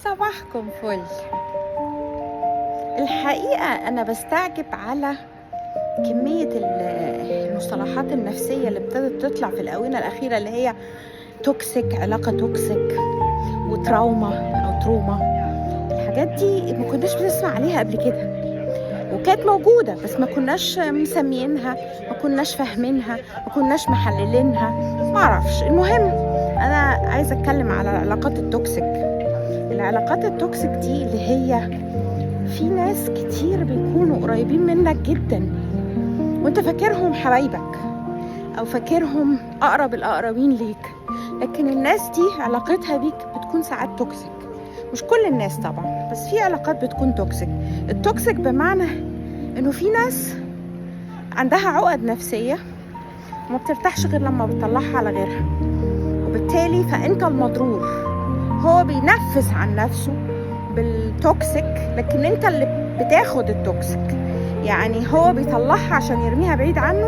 صباحكم فل. الحقيقة أنا بستعجب على كمية المصطلحات النفسية اللي ابتدت تطلع في الآونة الأخيرة، اللي هي توكسيك، علاقة توكسيك، وتراوما أو تروما. الحاجات دي ما كناش بنسمع عليها قبل كده، وكانت موجودة بس ما كناش مسميينها، ما كناش فاهمينها، ما كناش محللينها، ما اعرفش. المهم أنا عايزة أتكلم على العلاقات التوكسيك. العلاقات التوكسيك دي اللي هي في ناس كتير بيكونوا قريبين منك جدا وانت فاكرهم حبايبك او فاكرهم اقرب الاقربين ليك، لكن الناس دي علاقتها بيك بتكون ساعات توكسيك. مش كل الناس طبعا، بس في علاقات بتكون توكسيك. التوكسيك بمعنى انه في ناس عندها عقد نفسية وما بترتاحش غير لما بتطلعها على غيرها، وبالتالي فانت المضرور. هو بينفس عن نفسه بالتوكسيك، لكن انت اللي بتاخد التوكسيك. يعني هو بيطلعها عشان يرميها بعيد عنه،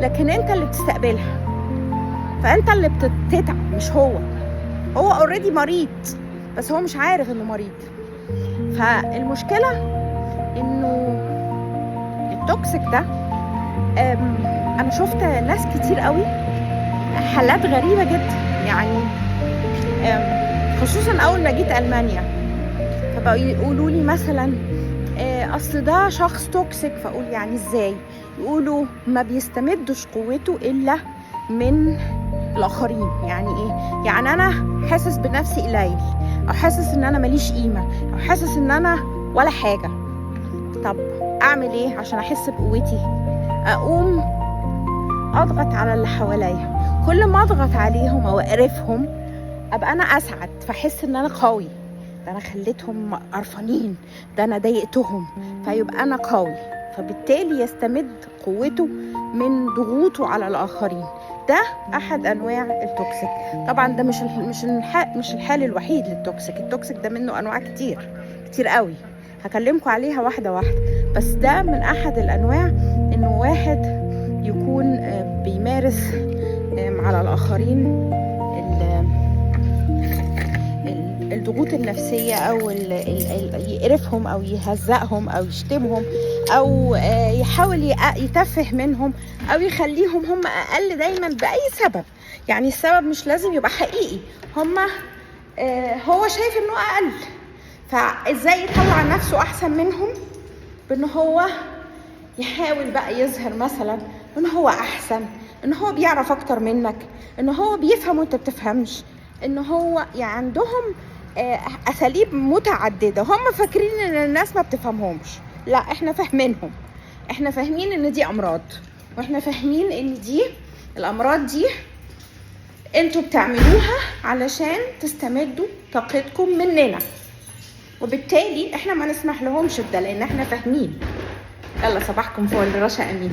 لكن انت اللي بتستقبلها، فانت اللي بتتعب مش هو. هو اوريدي مريض بس هو مش عارف انه مريض. فالمشكلة انه التوكسيك ده انا شفت ناس كتير قوي، حالات غريبة جدا. يعني خصوصا اول ما جيت المانيا فبقوا يقولوا لي مثلا اصل ده شخص توكسيك، فاقول يعني ازاي؟ يقولوا ما بيستمدش قوته الا من الاخرين. يعني ايه؟ يعني انا حاسس بنفسي قليل، او حاسس ان انا ماليش قيمه، او حاسس ان انا ولا حاجه. طب اعمل ايه عشان احس بقوتي؟ اقوم اضغط على اللي حواليا. كل ما اضغط عليهم او اقرفهم ابقى انا اسعد، فاحس ان انا قوي. ده انا خليتهم قرفانين، ده انا ضايقتهم، فيبقى انا قوي. فبالتالي يستمد قوته من ضغوطه على الاخرين. ده احد انواع التوكسيك. طبعا ده مش الحال الوحيد للتوكسيك. التوكسيك ده منه انواع كتير قوي، هكلمكم عليها واحده واحده. بس ده من احد الانواع، انه واحد يكون بيمارس على الاخرين الضغوط النفسية، أو يقرفهم أو يهزقهم أو يشتمهم أو يحاول يتفه منهم أو يخليهم هم أقل دايما بأي سبب. يعني السبب مش لازم يبقى حقيقي، هو شايف إنه أقل، فإزاي يطلع نفسه أحسن منهم؟ بأن هو يحاول بقى يظهر مثلا إن هو أحسن، إن هو بيعرف أكتر منك، إن هو بيفهم وأنت بتفهمش، إن هو يعني عندهم أساليب متعددة. هم فاكرين إن الناس ما بتفهمهمش. لا، إحنا فاهمينهم. إحنا فاهمين إن دي أمراض، وإحنا فاهمين إن دي الأمراض دي أنتوا بتعملوها علشان تستمدوا طاقتكم مننا، وبالتالي إحنا ما نسمح لهمش بده، لأن إحنا فاهمين. يلا صباحكم فل. رشا أمين.